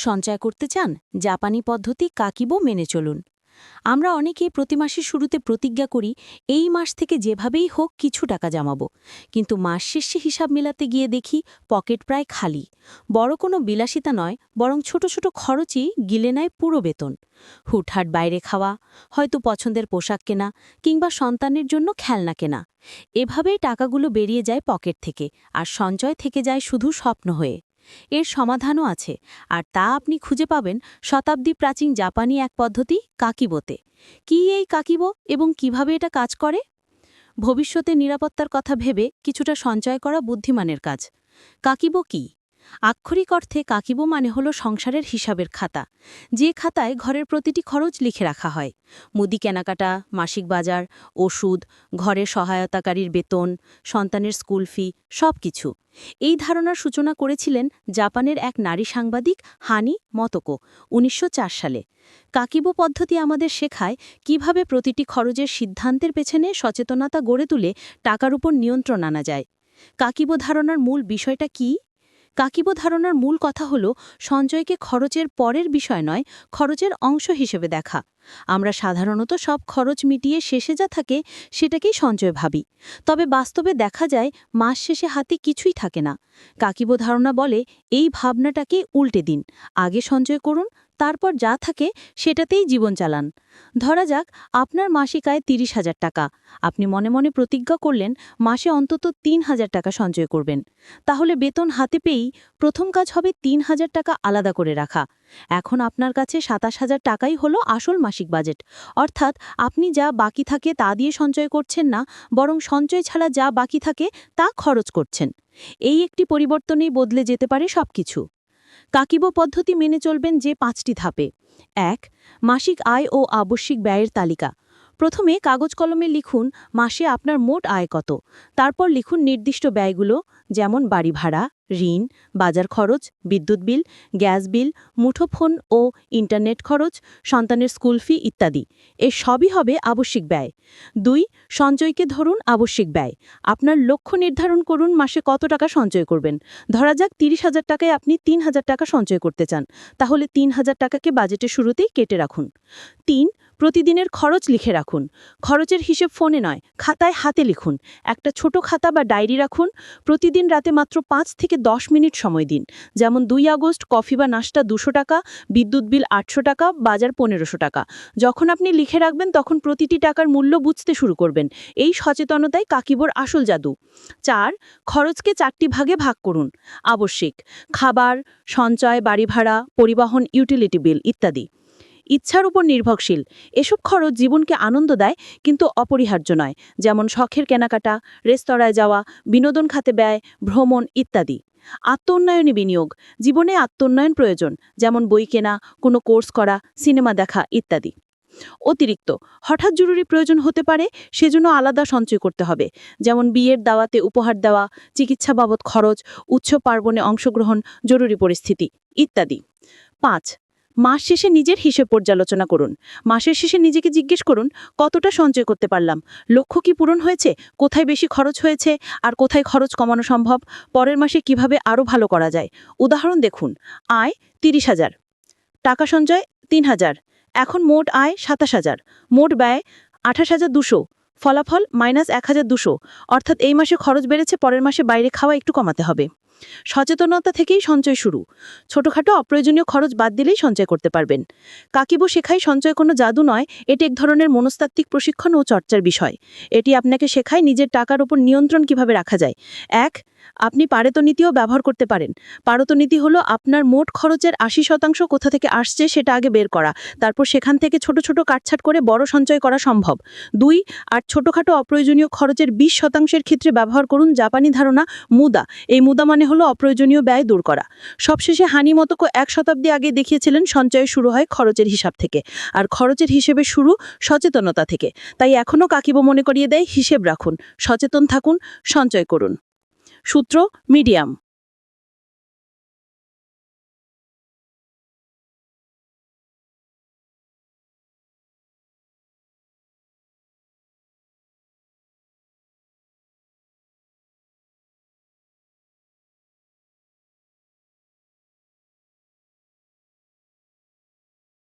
সঞ্চয় করতে চান? জাপানি পদ্ধতি কাকিবো মেনে চলুন। আমরা অনেকেই প্রতি মাসের শুরুতে প্রতিজ্ঞা করি এই মাস থেকে যেভাবেই হোক কিছু টাকা জমাবো, কিন্তু মাস শেষে হিসাব মেলাতে গিয়ে দেখি পকেট প্রায় খালি। বড় কোনো বিলাসিতা নয়, বরং ছোট ছোট খরচই গিলে নেয় পুরো বেতন। হুটহাট বাইরে খাওয়া, হয়তো পছন্দের পোশাক কেনা, কিংবা সন্তানের জন্য খেলনা কেনা। এভাবেই টাকাগুলো বেরিয়ে যায় পকেট থেকে, আর সঞ্চয় থেকে যায় শুধু স্বপ্ন হয়ে। এর সমাধানও আছে, আর তা আপনি খুঁজে পাবেন শতাব্দী প্রাচীন জাপানি এক পদ্ধতি কাকিবোতে। কি এই কাকিবো এবং কিভাবে এটা কাজ করে? ভবিষ্যতে নিরাপত্তার কথা ভেবে কিছুটা সঞ্চয় করা বুদ্ধিমানের কাজ। কাকিবো কি? আক্ষরিক অর্থে কাকিবো মানে হলো সংসারের হিসাবের খাতা, যে খাতায় ঘরের প্রতিটি খরচ লিখে রাখা হয়। মুদি কেনাকাটা, মাসিক বাজার, ওষুধ, ঘরের সহায়তাকারীর বেতন, সন্তানের স্কুল ফি, সবকিছু। এই ধারণার সূচনা করেছিলেন জাপানের এক নারী সাংবাদিক হানি মতোকো ১৯০৪ সালে। কাকিবো পদ্ধতি আমাদের শেখায় কিভাবে প্রতিটি খরচের সিদ্ধান্তের পেছনে সচেতনতা গড়ে তুলে টাকার উপর নিয়ন্ত্রণ আনা যায়। কাকিবো ধারণার মূল বিষয়টা কি? কাকিবো ধারণার মূল কথা হল সঞ্চয়কে খরচের পরের বিষয় নয়, খরচের অংশ হিসেবে দেখা। আমরা সাধারণত সব খরচ মিটিয়ে শেষে যা থাকে সেটাকেই সঞ্চয় ভাবি, তবে বাস্তবে দেখা যায় মাস শেষে হাতে কিছুই থাকে না। কাকিবো ধারণা বলে এই ভাবনাটাকে উল্টে দিন, আগে সঞ্চয় করুন, তারপর যা থাকে সেটাতেই জীবন চালান। ধরা যাক আপনার মাসিক আয় ৩০,০০০ টাকা। আপনি মনে মনে প্রতিজ্ঞা করলেন মাসে অন্তত ৩,০০০ টাকা সঞ্চয় করবেন। তাহলে বেতন হাতে পেয়েই প্রথম কাজ হবে ৩,০০০ টাকা আলাদা করে রাখা। এখন আপনার কাছে ২৭,০০০ টাকাই হলো আসল মাসিক বাজেট। অর্থাৎ আপনি যা বাকি থাকে তা দিয়ে সঞ্চয় করছেন না, বরং সঞ্চয় ছাড়া যা বাকি থাকে তা খরচ করছেন। এই একটি পরিবর্তনেই বদলে যেতে পারে সবকিছু। কাকিবো পদ্ধতি মেনে চলবেন যে ৫টি ধাপে। ১. মাসিক আয় ও আবশ্যিক ব্যয়ের তালিকা। প্রথমে কাগজ কলমে লিখুন মাসে আপনার মোট আয় কত। তারপর লিখুন নির্দিষ্ট ব্যয়গুলো, যেমন বাড়ি ভাড়া, ঋণ, বাজার খরচ, বিদ্যুৎ বিল, গ্যাস বিল, মুঠোফোন ও ইন্টারনেট খরচ, সন্তানের স্কুল ফি ইত্যাদি। এর সবই হবে আবশ্যিক ব্যয়। ২. সঞ্চয়কে ধরুন আবশ্যিক ব্যয়। আপনার লক্ষ্য নির্ধারণ করুন মাসে কত টাকা সঞ্চয় করবেন। ধরা যাক ৩০,০০০ টাকায় আপনি ৩,০০০ টাকা সঞ্চয় করতে চান, তাহলে ৩,০০০ টাকাকে বাজেটের শুরুতেই কেটে রাখুন। ৩. প্রতিদিনের খরচ লিখে রাখুন। খরচের হিসেব ফোনে নয়, খাতায় হাতে লিখুন। একটা ছোট খাতা বা ডায়েরি রাখুন। প্রতিদিন রাতে মাত্র ৫ থেকে ১০ মিনিট সময় দিন। যেমন ২ আগস্ট কফি বা নাস্তা ২০০ টাকা, বিদ্যুৎ বিল ৮০০ টাকা, বাজার ১৫০০ টাকা। যখন আপনি লিখে রাখবেন তখন প্রতিটি টাকার মূল্য বুঝতে শুরু করবেন। এই সচেতনতাই কাকিবোর আসল জাদু। ৪. খরচকে ৪টি ভাগে ভাগ করুন। আবশ্যিক: খাবার, সঞ্চয়, বাড়ি ভাড়া, পরিবহন, ইউটিলিটি বিল ইত্যাদি। ইচ্ছার উপর নির্ভরশীল: এসব খরচ জীবনকে আনন্দ দেয় কিন্তু অপরিহার্য নয়, যেমন শখের কেনাকাটা, রেস্তোরাঁয় যাওয়া, বিনোদন খাতে ব্যয়, ভ্রমণ ইত্যাদি। আত্মোন্নয়নী বিনিয়োগ: জীবনে আত্মোন্নয়ন প্রয়োজন, যেমন বই কেনা, কোনো কোর্স করা, সিনেমা দেখা ইত্যাদি। অতিরিক্ত: হঠাৎ জরুরি প্রয়োজন হতে পারে, সেজন্য আলাদা সঞ্চয় করতে হবে, যেমন বিয়ের দাওয়াতে উপহার দেওয়া, চিকিৎসা বাবদ খরচ, উৎসব পার্বণে অংশগ্রহণ, জরুরি পরিস্থিতি ইত্যাদি। ৫. মাস শেষে নিজের হিসেব পর্যালোচনা করুন। মাসের শেষে নিজেকে জিজ্ঞেস করুন কতটা সঞ্চয় করতে পারলাম, লক্ষ্য কি পূরণ হয়েছে, কোথায় বেশি খরচ হয়েছে আর কোথায় খরচ কমানো সম্ভব, পরের মাসে কিভাবে আরও ভালো করা যায়। উদাহরণ দেখুন, আয় ৩০,০০০, টাকা সঞ্চয় ৩,০০০, এখন মোট আয় ২৭,০০০, মোট ব্যয় ২৮,২০০, ফলাফল -১,২০০। অর্থাৎ এই মাসে খরচ বেড়েছে, পরের মাসে বাইরে খাওয়া একটু কমাতে হবে। সচেতনতা থেকেই সঞ্চয় শুরু। ছোটখাটো অপ্রয়োজনীয় খরচ বাদ দিলেই সঞ্চয় করতে পারবেন। কাকিবো শেখায় সঞ্চয় কোনো জাদু নয়, এটি এক ধরনের মনস্তাত্ত্বিক প্রশিক্ষণ ও চর্চার বিষয়। এটি আপনাকে শেখায় নিজের টাকার উপর নিয়ন্ত্রণ কিভাবে রাখা যায়। ১. আপনি পারেতো নীতিও ব্যবহার করতে পারেন। পারেতো নীতি হলো আপনার মোট খরচের ৮০% কোথা থেকে আসছে সেটা আগে বের করা, তারপর সেখান থেকে ছোট ছোট কাটছাট করে বড় সঞ্চয় করা সম্ভব। ২. আর ছোটখাটো অপ্রয়োজনীয় খরচের ২০% ক্ষেত্রে ব্যবহার করুন জাপানি ধারণা মুদা। এই মুদা মানে হলো অপ্রয়োজনীয় ব্যয় দূর করা। সবশেষে হানি মতোকো ১ শতাব্দী আগে দেখিয়েছিলেন সঞ্চয় শুরু হয় খরচের হিসাব থেকে, আর খরচের হিসেবে শুরু সচেতনতা থেকে। তাই এখনও কাকিবো মনে করিয়ে দেয় হিসেব রাখুন, সচেতন থাকুন, সঞ্চয় করুন। সূত্র: মিডিয়াম।